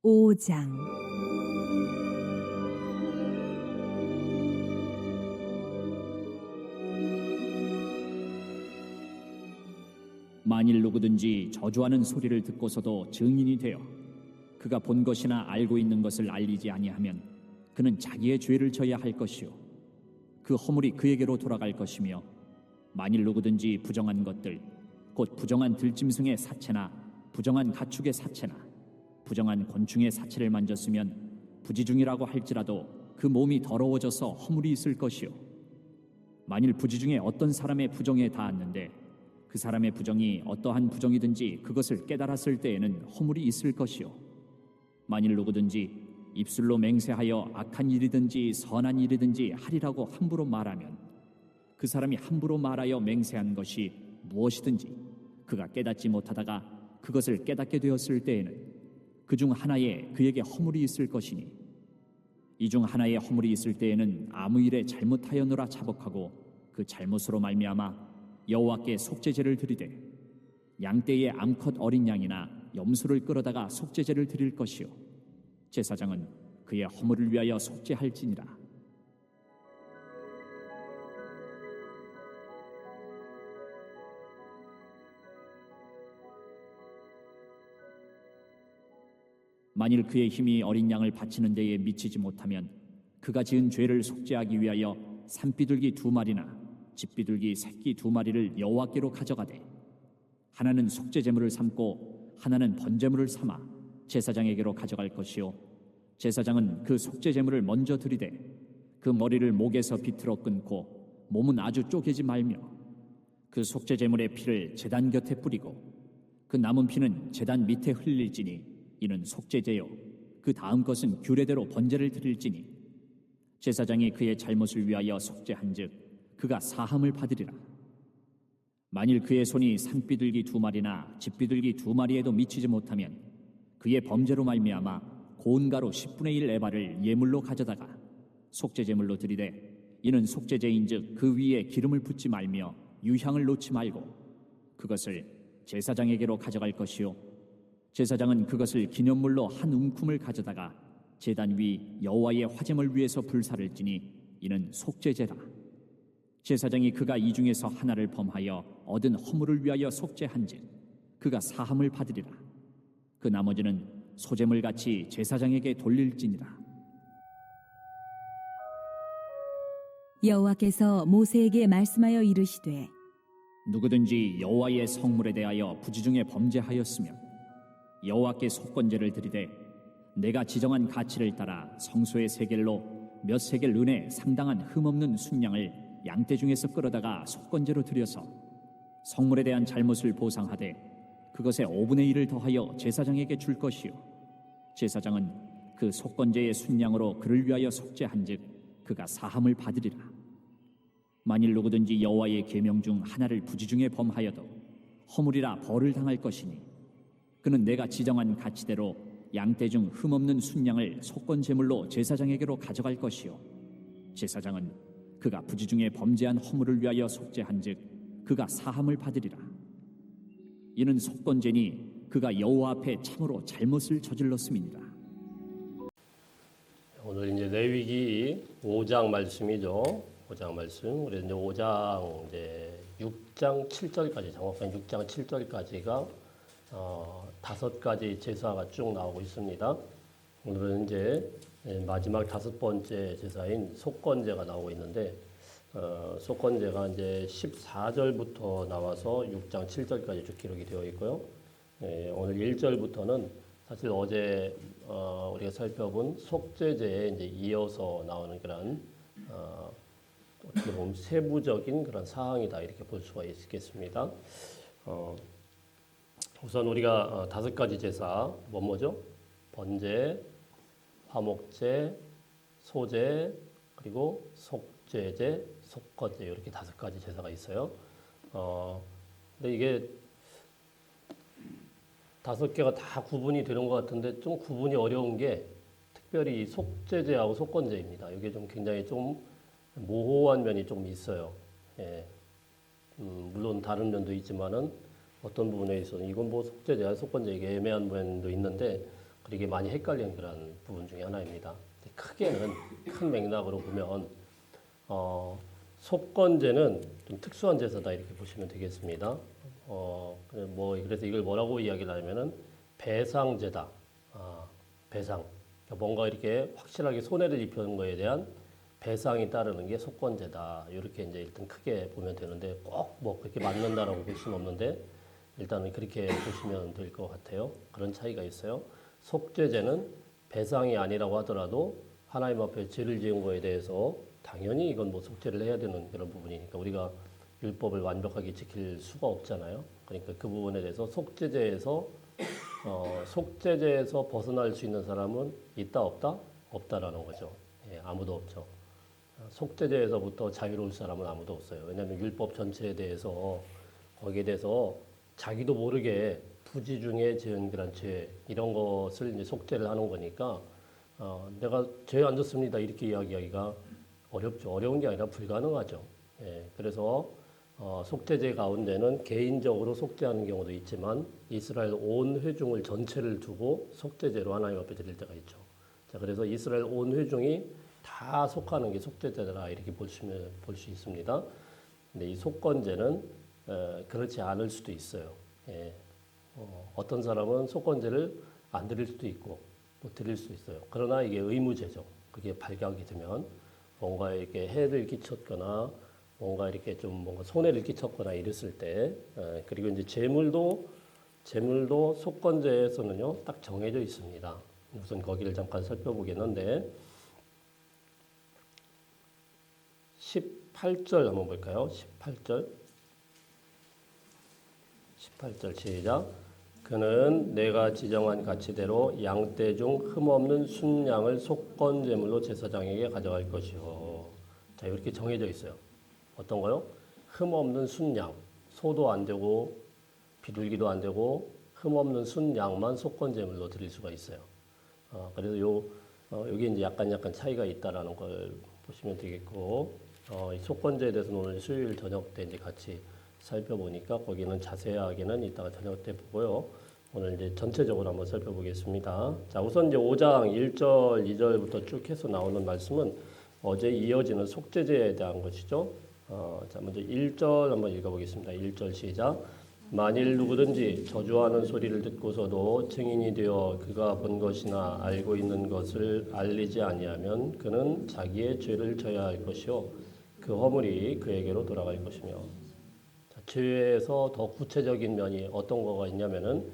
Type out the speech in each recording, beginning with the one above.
5장 만일 누구든지 저주하는 소리를 듣고서도 증인이 되어 그가 본 것이나 알고 있는 것을 알리지 아니하면 그는 자기의 죄를 져야 할 것이요 그 허물이 그에게로 돌아갈 것이며 만일 누구든지 부정한 것들 곧 부정한 들짐승의 사체나 부정한 가축의 사체나 부정한 곤충의 사체를 만졌으면 부지중이라고 할지라도 그 몸이 더러워져서 허물이 있을 것이요 만일 부지 중에 어떤 사람의 부정에 닿았는데 그 사람의 부정이 어떠한 부정이든지 그것을 깨달았을 때에는 허물이 있을 것이요 만일 누구든지 입술로 맹세하여 악한 일이든지 선한 일이든지 하리라고 함부로 말하면 그 사람이 함부로 말하여 맹세한 것이 무엇이든지 그가 깨닫지 못하다가 그것을 깨닫게 되었을 때에는 그 중 하나에 그에게 허물이 있을 것이니 이 중 하나에 허물이 있을 때에는 아무 일에 잘못하였노라 자복하고 그 잘못으로 말미암아 여호와께 속죄제를 드리되 양떼의 암컷 어린 양이나 염소를 끌어다가 속죄제를 드릴 것이요 제사장은 그의 허물을 위하여 속죄할지니라. 만일 그의 힘이 어린 양을 바치는 데에 미치지 못하면 그가 지은 죄를 속죄하기 위하여 산비둘기 2마리나 집비둘기 새끼 2마리를 여호와께로 가져가되 하나는 속죄제물을 삼고 하나는 번제물을 삼아 제사장에게로 가져갈 것이요 제사장은 그 속죄제물을 먼저 드리되 그 머리를 목에서 비틀어 끊고 몸은 아주 쪼개지 말며 그 속죄제물의 피를 제단 곁에 뿌리고 그 남은 피는 제단 밑에 흘릴지니 이는 속죄제요 그 다음 것은 규례대로 번제를 드릴지니 제사장이 그의 잘못을 위하여 속죄한즉 그가 사함을 받으리라. 만일 그의 손이 산비둘기 2마리나 집비둘기 2마리에도 미치지 못하면 그의 범죄로 말미암아 고운 가루 10분의 1 에바를 예물로 가져다가 속죄제물로 드리되 이는 속죄제인즉 그 위에 기름을 붓지 말며 유향을 놓지 말고 그것을 제사장에게로 가져갈 것이요 제사장은 그것을 기념물로 한 움큼을 가져다가 제단 위 여호와의 화제물 위에서 불사를 지니 이는 속죄제라. 제사장이 그가 이 중에서 하나를 범하여 얻은 허물을 위하여 속죄한즉 그가 사함을 받으리라. 그 나머지는 소제물같이 제사장에게 돌릴지니라. 여호와께서 모세에게 말씀하여 이르시되 누구든지 여호와의 성물에 대하여 부지 중에 범죄하였으면 여호와께 속건제를 드리되 내가 지정한 가치를 따라 성소의 세겔로 몇 세겔 은에 상당한 흠없는 순양을 양떼 중에서 끌어다가 속건제로 드려서 성물에 대한 잘못을 보상하되 그것의 5분의 1을 더하여 제사장에게 줄 것이요 제사장은 그 속건제의 순양으로 그를 위하여 속죄한즉 그가 사함을 받으리라. 만일 누구든지 여호와의 계명 중 하나를 부지 중에 범하여도 허물이라 벌을 당할 것이니 그는 내가 지정한 가치대로 양떼 중 흠없는 순양을 속건제물로 제사장에게로 가져갈 것이요 제사장은 그가 부지 중에 범죄한 허물을 위하여 속죄한즉 그가 사함을 받으리라. 이는 속건제니 그가 여호와 앞에 참으로 잘못을 저질렀음이니라. 오늘 이제 레위기 5장 말씀이죠. 5장 말씀. 우리 이제 5장 이제 6장 7절까지 정확한 6장 7절까지가 5가지 제사가 쭉 나오고 있습니다. 오늘은 이제 마지막 5번째 제사인 속건제가 나오고 있는데 속건제가 이제 14절부터 나와서 6장 7절까지 쭉 기록이 되어 있고요. 오늘 1절부터는 사실 어제 우리가 살펴본 속죄제에 이제 이어서 나오는 그런 어떻게 보면 세부적인 그런 사항이다 이렇게 볼 수가 있겠습니다. 우선 우리가 5가지 제사 뭐죠? 번제, 화목제, 소제, 그리고 속죄제, 속건제 이렇게 5가지 제사가 있어요. 근데 이게 5개가 다 구분이 되는 것 같은데 좀 구분이 어려운 게 특별히 속죄제하고 속건제입니다. 이게 좀 굉장히 좀 모호한 면이 좀 있어요. 예. 물론 다른 면도 있지만은 어떤 부분에 있어서 이건 뭐 속죄제야 속건제 이게 애매한 면도 있는데 그게 많이 헷갈리는 그런 부분 중에 하나입니다. 크게는 큰 맥락으로 보면 속건제는 좀 특수한 제사다 이렇게 보시면 되겠습니다. 그래서 이걸 뭐라고 이야기를 하냐면은 배상제다. 배상. 그러니까 뭔가 이렇게 확실하게 손해를 입히는 거에 대한 배상이 따르는 게 속건제다. 이렇게 이제 일단 크게 보면 되는데 꼭 뭐 그렇게 맞는다라고 볼 수는 없는데 일단은 그렇게 보시면 될 것 같아요. 그런 차이가 있어요. 속죄제는 배상이 아니라고 하더라도 하나님 앞에 죄를 지은 거에 대해서 당연히 이건 뭐 속죄를 해야 되는 그런 부분이니까 우리가 율법을 완벽하게 지킬 수가 없잖아요. 그러니까 그 부분에 대해서 속죄제에서 벗어날 수 있는 사람은 있다 없다? 없다라는 거죠. 예, 아무도 없죠. 속죄제에서부터 자유로울 사람은 아무도 없어요. 왜냐하면 율법 전체에 대해서 거기에 대해서 자기도 모르게 부지 중에 지은 그런 죄 이런 것을 이제 속죄를 하는 거니까 내가 죄 안 졌습니다 이렇게 이야기하기가 어렵죠. 어려운 게 아니라 불가능하죠. 예, 그래서 속죄제 가운데는 개인적으로 속죄하는 경우도 있지만 이스라엘 온 회중을 전체를 두고 속죄제로 하나님 앞에 드릴 때가 있죠. 자, 그래서 이스라엘 온 회중이 다 속하는 게 속죄제다 이렇게 볼 수 있습니다. 근데 이 속건제는 그렇지 않을 수도 있어요. 예. 어떤 사람은 속건제를 안 드릴 수도 있고 또 드릴 수 있어요. 그러나 이게 의무제죠. 그게 발각이 되면 뭔가 이렇게 해를 끼쳤거나 뭔가 이렇게 좀 뭔가 손해를 끼쳤거나 이랬을 때 그리고 이제 재물도 속건제에서는요 딱 정해져 있습니다. 우선 거기를 잠깐 살펴보겠는데 18절 한번 볼까요? 18절 시작. 그는 내가 지정한 가치대로 양떼 중 흠없는 순양을 속건제물로 제사장에게 가져갈 것이요. 자, 이렇게 정해져 있어요. 어떤 거요? 흠없는 순양. 소도 안 되고 비둘기도 안 되고 흠없는 순양만 속건제물로 드릴 수가 있어요. 그래서 여기 이제 약간 차이가 있다라는 걸 보시면 되겠고, 이 속건제에 대해서는 오늘 수요일 저녁 때 이제 같이 살펴보니까 거기는 자세하게는 이따가 저녁 때 보고요. 오늘 이제 전체적으로 한번 살펴보겠습니다. 자, 우선 이제 5장 1절, 2절부터 쭉 해서 나오는 말씀은 어제 이어지는 속죄제에 대한 것이죠. 자, 먼저 1절 한번 읽어보겠습니다. 1절 시작. 만일 누구든지 저주하는 소리를 듣고서도 증인이 되어 그가 본 것이나 알고 있는 것을 알리지 아니하면 그는 자기의 죄를 져야 할 것이요 그 허물이 그에게로 돌아갈 것이며. 자, 죄에서 더 구체적인 면이 어떤 거가 있냐면은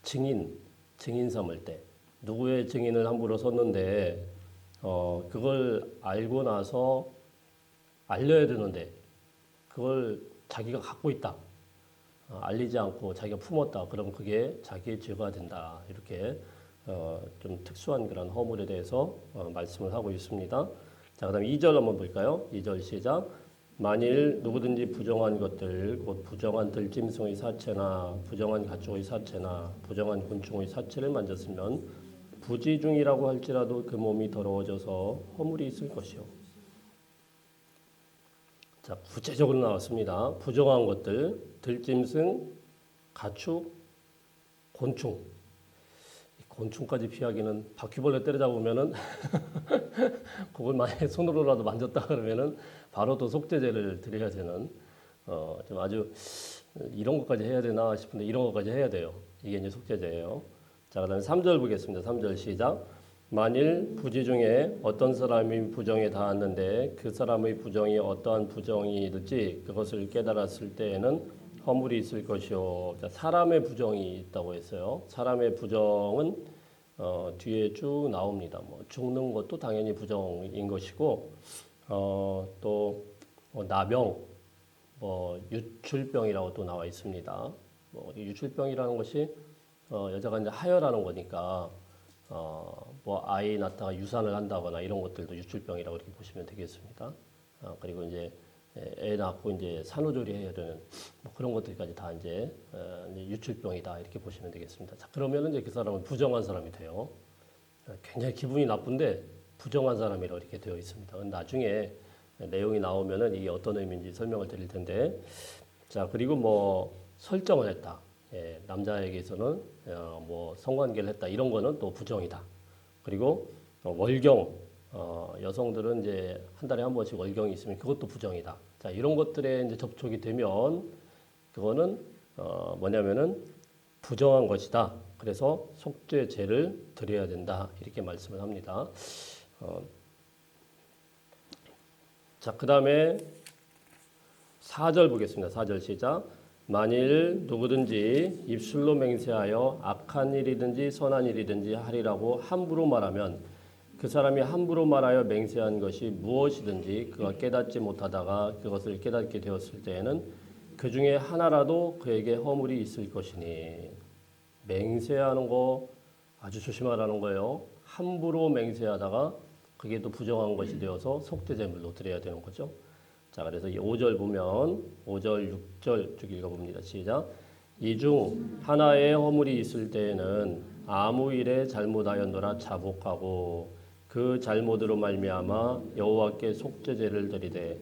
증인 삼을 때 누구의 증인을 함부로 썼는데 그걸 알고 나서 알려야 되는데 그걸 자기가 갖고 있다. 알리지 않고 자기가 품었다. 그럼 그게 자기의 죄가 된다. 이렇게 좀 특수한 그런 허물에 대해서 말씀을 하고 있습니다. 자, 그다음 2절 한번 볼까요? 2절 시작. 만일 누구든지 부정한 것들, 곧 부정한 들짐승의 사체나 부정한 가축의 사체나 부정한 곤충의 사체를 만졌으면 부지중이라고 할지라도 그 몸이 더러워져서 허물이 있을 것이요. 자, 구체적으로 나왔습니다. 부정한 것들, 들짐승, 가축, 곤충. 곤충까지 피하기는 바퀴벌레 때려잡으면은 그걸 만약에 손으로라도 만졌다 그러면은 바로 또 속죄제를 드려야 되는 좀 아주 이런 것까지 해야 되나 싶은데 이런 것까지 해야 돼요. 이게 이제 속죄제예요. 자, 그다음에 3절 보겠습니다. 3절 시작. 만일 부지 중에 어떤 사람이 부정에 닿았는데 그 사람의 부정이 어떠한 부정이든지 그것을 깨달았을 때에는 허물이 있을 것이요. 자, 사람의 부정이 있다고 했어요. 사람의 부정은 뒤에 쭉 나옵니다. 뭐 죽는 것도 당연히 부정인 것이고 또 나병, 유출병이라고 또 나와 있습니다. 유출병이라는 것이 여자가 이제 하혈하는 거니까 아이 낳다가 유산을 한다거나 이런 것들도 유출병이라고 이렇게 보시면 되겠습니다. 그리고 이제 애 낳고 이제 산후조리 해야 되는 그런 것들까지 다 이제 유출병이다 이렇게 보시면 되겠습니다. 자, 그러면은 이제 그 사람은 부정한 사람이 돼요. 굉장히 기분이 나쁜데 부정한 사람이라고 이렇게 되어 있습니다. 나중에 내용이 나오면은 이게 어떤 의미인지 설명을 드릴 텐데, 자, 그리고 설정을 했다. 남자에게서는 뭐 성관계를 했다 이런 거는 또 부정이다. 그리고 월경 여성들은 이제 한 달에 한 번씩 월경이 있으면 그것도 부정이다. 자, 이런 것들에 이제 접촉이 되면 그거는 뭐냐면은 부정한 것이다. 그래서 속죄제를 드려야 된다. 이렇게 말씀을 합니다. 자, 그다음에 4절 보겠습니다. 4절 시작. 만일 누구든지 입술로 맹세하여 악한 일이든지 선한 일이든지 하리라고 함부로 말하면 그 사람이 함부로 말하여 맹세한 것이 무엇이든지 그가 깨닫지 못하다가 그것을 깨닫게 되었을 때에는 그 중에 하나라도 그에게 허물이 있을 것이니. 맹세하는 거 아주 조심하라는 거예요. 함부로 맹세하다가 그게 또 부정한 것이 되어서 속죄제물로 드려야 되는 거죠. 자, 그래서 이 5절 보면 5절, 6절 쭉 읽어봅니다. 시작. 이 중 하나의 허물이 있을 때에는 아무 일에 잘못하였노라 자복하고 그 잘못으로 말미암아 여호와께 속죄제를 드리되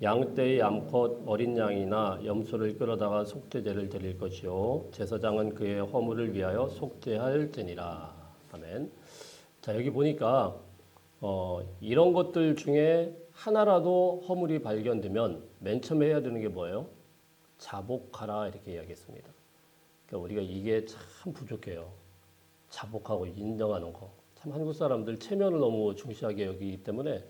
양떼의 암컷 어린 양이나 염소를 끌어다가 속죄제를 드릴 것이요 제사장은 그의 허물을 위하여 속죄할지니라. 아멘. 자, 여기 보니까 이런 것들 중에 하나라도 허물이 발견되면 맨 처음에 해야 되는 게 뭐예요? 자복하라 이렇게 이야기했습니다. 그러니까 우리가 이게 참 부족해요. 자복하고 인정하는 거. 참 한국 사람들 체면을 너무 중시하게 여기기 때문에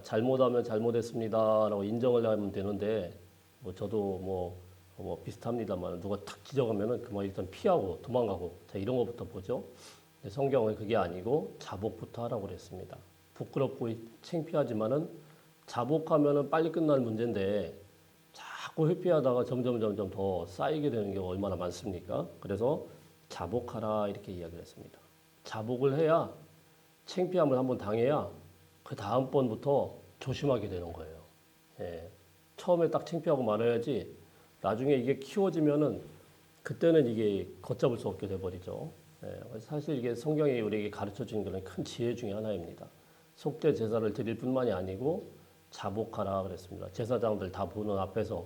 잘못하면 잘못했습니다라고 인정을 하면 되는데 뭐 저도 뭐 비슷합니다만 누가 탁 지적하면은 그만 일단 피하고 도망가고 자, 이런 것부터 보죠. 성경은 그게 아니고 자복부터 하라고 그랬습니다. 부끄럽고 창피하지만은 자복하면은 빨리 끝날 문제인데 자꾸 회피하다가 점점 더 쌓이게 되는 경우가 얼마나 많습니까? 그래서 자복하라 이렇게 이야기를 했습니다. 자복을 해야 창피함을 한번 당해야 그 다음번부터 조심하게 되는 거예요. 예. 처음에 딱 창피하고 말아야지 나중에 이게 키워지면은 그때는 이게 걷잡을 수 없게 돼버리죠. 예. 사실 이게 성경이 우리에게 가르쳐 주는 그런 큰 지혜 중에 하나입니다. 속죄 제사를 드릴 뿐만이 아니고 자복하라 그랬습니다. 제사장들 다 보는 앞에서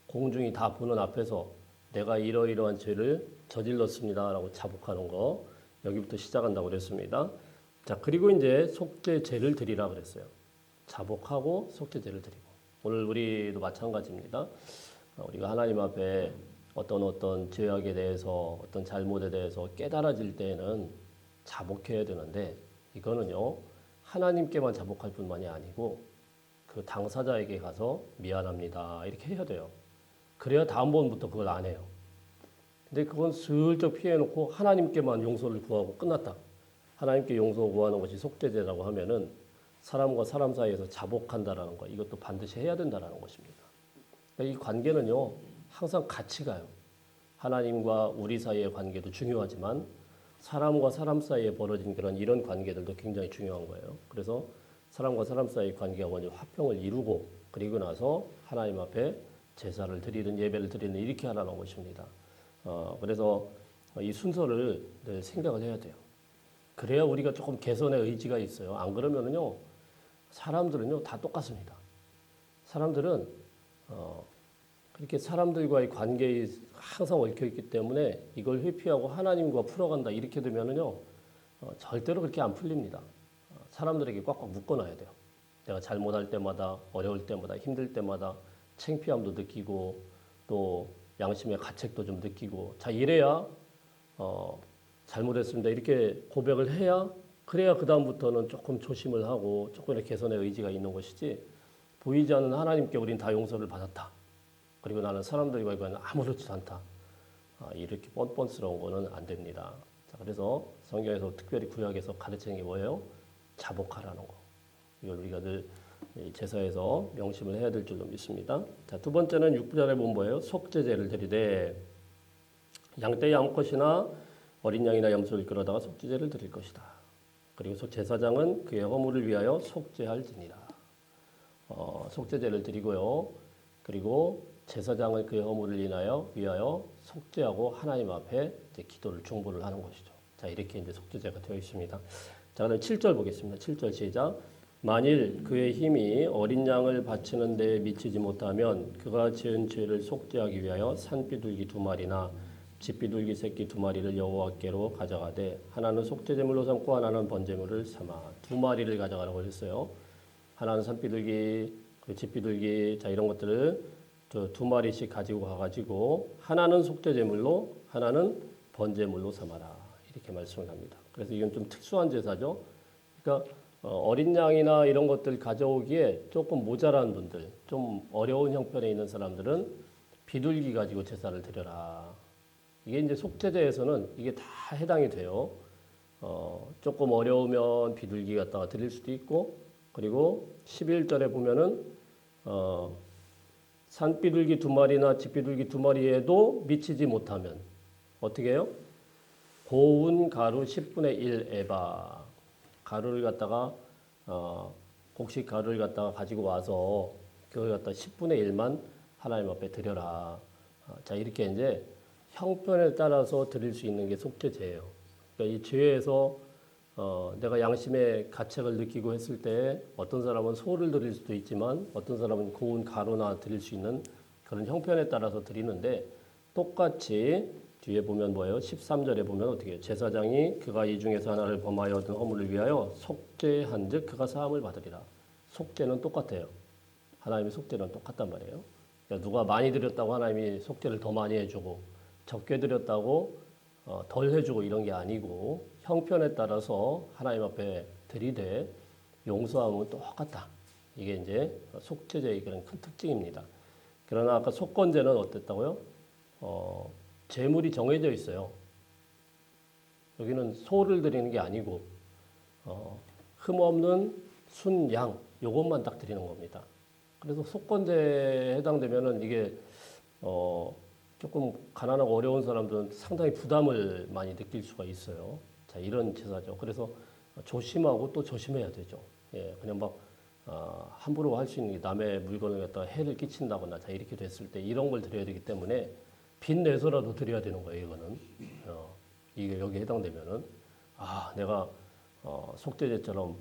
공중이 다 보는 앞에서 내가 이러이러한 죄를 저질렀습니다라고 자복하는 거 여기부터 시작한다고 그랬습니다. 자, 그리고 이제 속죄제를 드리라 그랬어요. 자복하고 속죄제를 드리고. 오늘 우리도 마찬가지입니다. 우리가 하나님 앞에 어떤 죄악에 대해서 어떤 잘못에 대해서 깨달아질 때에는 자복해야 되는데 이거는요 하나님께만 자복할 뿐만이 아니고 그 당사자에게 가서 미안합니다 이렇게 해야 돼요. 그래야 다음번부터 그걸 안 해요. 근데 그건 슬쩍 피해놓고 하나님께만 용서를 구하고 끝났다. 하나님께 용서 구하는 것이 속죄제라고 하면은 사람과 사람 사이에서 자복한다라는 거 이것도 반드시 해야 된다라는 것입니다. 그러니까 이 관계는요 항상 같이 가요. 하나님과 우리 사이의 관계도 중요하지만 사람과 사람 사이에 벌어진 이런 관계들도 굉장히 중요한 거예요. 그래서 사람과 사람 사이의 관계가 먼저 화평을 이루고 그리고 나서 하나님 앞에 제사를 드리든 예배를 드리든 이렇게 하라는 것입니다. 그래서 이 순서를 늘 생각을 해야 돼요. 그래야 우리가 조금 개선의 의지가 있어요. 안 그러면은요 사람들은요 다 똑같습니다. 사람들은 그렇게 사람들과의 관계에 항상 얽혀 있기 때문에 이걸 회피하고 하나님과 풀어간다 이렇게 되면은요 절대로 그렇게 안 풀립니다. 사람들에게 꽉꽉 묶어놔야 돼요. 내가 잘못할 때마다 어려울 때마다 힘들 때마다 창피함도 느끼고 또 양심의 가책도 좀 느끼고 자 이래야 잘못했습니다 이렇게 고백을 해야 그래야 그 다음부터는 조금 조심을 하고 조금의 개선의 의지가 있는 것이지 보이지 않는 하나님께 우린 다 용서를 받았다. 그리고 나는 사람들과의 관계는 아무렇지도 않다. 이렇게 뻔뻔스러운 거는 안 됩니다. 자, 그래서 성경에서 특별히 구약에서 가르치는 게 뭐예요? 자복하라는 거. 이걸 우리가 늘 제사에서 명심을 해야 될 줄로 믿습니다. 자, 두 번째는 6절에 보면 뭐예요? 속죄제를 드리되 양떼의 암컷이나 어린 양이나 염소를 끌어다가 속죄제를 드릴 것이다. 그리고 제사장은 그의 허물을 위하여 속죄할지니라. 속죄제를 드리고요. 그리고 제사장은 그의 허물을 위하여 속죄하고 하나님 앞에 이제 기도를 중보를 하는 것이죠. 자, 이렇게 이제 속죄제가 되어 있습니다. 자, 그다음 7절 보겠습니다. 7절 시작. 만일 그의 힘이 어린 양을 바치는 데 미치지 못하면 그가 지은 죄를 속죄하기 위하여 산비둘기 2마리나 집비둘기 새끼 2마리를 여호와께로 가져가되 하나는 속죄제물로 삼고 하나는 번제물을 삼아 2마리를 가져가라고 했어요. 하나는 산비둘기, 그 집비둘기, 자 이런 것들을 2마리씩 가지고 가가지고 하나는 속죄제물로 하나는 번제물로 삼아라 이렇게 말씀을 합니다. 그래서 이건 좀 특수한 제사죠. 그러니까 어린 양이나 이런 것들 가져오기에 조금 모자란 분들, 좀 어려운 형편에 있는 사람들은 비둘기 가지고 제사를 드려라. 이게 이제 속죄제에서는 이게 다 해당이 돼요. 조금 어려우면 비둘기 갖다가 드릴 수도 있고, 그리고 11절에 보면은 산비둘기 2마리나 집비둘기 2마리에도 미치지 못하면 어떻게 해요? 고운 가루 10분의 1 에바. 가루를 갖다가 곡식 가루를 갖다가 가지고 와서 그걸 갖다 10분의 1만 하나님 앞에 드려라. 자 이렇게 이제 형편에 따라서 드릴 수 있는 게 속죄제예요. 그러니까 이 죄에서 내가 양심의 가책을 느끼고 했을 때 어떤 사람은 소를 드릴 수도 있지만 어떤 사람은 고운 가루나 드릴 수 있는 그런 형편에 따라서 드리는데 똑같이 뒤에 보면 뭐예요? 13절에 보면 어떻게 해요? 제사장이 그가 이 중에서 하나를 범하여 얻은 허물을 위하여 속죄한즉 그가 사함을 받으리라. 속죄는 똑같아요. 하나님의 속죄는 똑같단 말이에요. 그러니까 누가 많이 드렸다고 하나님이 속죄를 더 많이 해주고 적게 드렸다고 덜 해주고 이런 게 아니고 형편에 따라서 하나님 앞에 드리되 용서함은 똑같다. 이게 이제 속죄제의 그런 큰 특징입니다. 그러나 아까 속건제는 어땠다고요? 제물이 정해져 있어요. 여기는 소를 드리는 게 아니고 흠없는 순양 요것만 딱 드리는 겁니다. 그래서 속건제에 해당되면은 이게 조금 가난하고 어려운 사람들은 상당히 부담을 많이 느낄 수가 있어요. 자 이런 제사죠. 그래서 조심하고 또 조심해야 되죠. 예, 그냥 막 함부로 할 수 있는 게 남의 물건을 갖다가 해를 끼친다거나 자 이렇게 됐을 때 이런 걸 드려야 되기 때문에 빚 내서라도 드려야 되는 거예요. 이거는 이게 여기 해당되면은 내가 속죄제처럼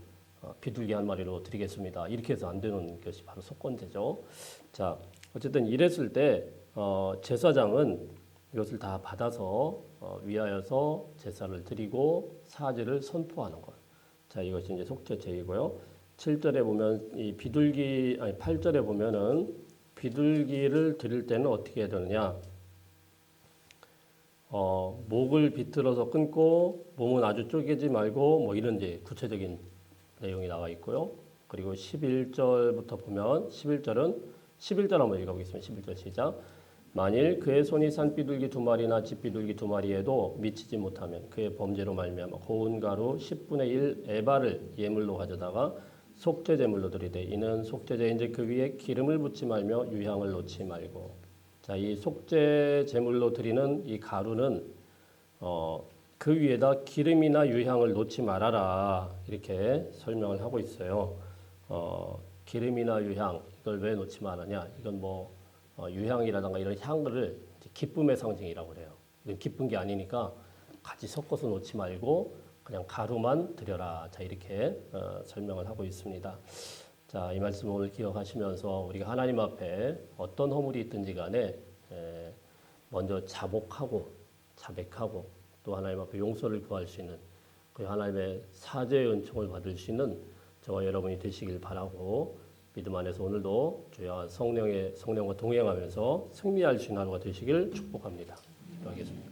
비둘기 1마리로 드리겠습니다. 이렇게 해서 안 되는 것이 바로 속건제죠. 자 어쨌든 이랬을 때 제사장은 이것을 다 받아서 위하여서 제사를 드리고 사제를 선포하는 것. 자 이것이 이제 속죄제이고요. 7절에 보면 이 비둘기 8절에 보면은 비둘기를 드릴 때는 어떻게 해야 되느냐? 목을 비틀어서 끊고 몸은 아주 쪼개지 말고 뭐 이런 이제 구체적인 내용이 나와 있고요. 그리고 11절부터 보면 11절 한번 읽어보겠습니다. 11절 시작. 만일 그의 손이 산비둘기 2마리나 집비둘기 2마리에도 미치지 못하면 그의 범죄로 말미암아 고운 가루 10분의 1 에바를 예물로 가져다가 속죄제물로 드리되 이는 속죄제인즉 그 위에 기름을 붓지 말며 유향을 놓지 말고. 자, 이 속죄제물로 드리는 이 가루는 그 위에다 기름이나 유향을 놓지 말아라 이렇게 설명을 하고 있어요. 기름이나 유향 이걸 왜 놓지 말았냐? 이건 뭐 유향이라든가 이런 향을 기쁨의 상징이라고 그래요. 이건 기쁜 게 아니니까 같이 섞어서 놓지 말고 그냥 가루만 드려라. 자 이렇게 설명을 하고 있습니다. 자, 이 말씀 오늘 기억하시면서 우리가 하나님 앞에 어떤 허물이 있든지 간에 먼저 자복하고 자백하고 또 하나님 앞에 용서를 구할 수 있는 그 하나님의 사죄의 은총을 받을 수 있는 저와 여러분이 되시길 바라고 믿음 안에서 오늘도 주여 성령과 동행하면서 승리할 수 있는 하루가 되시길 축복합니다. 기도하겠습니다.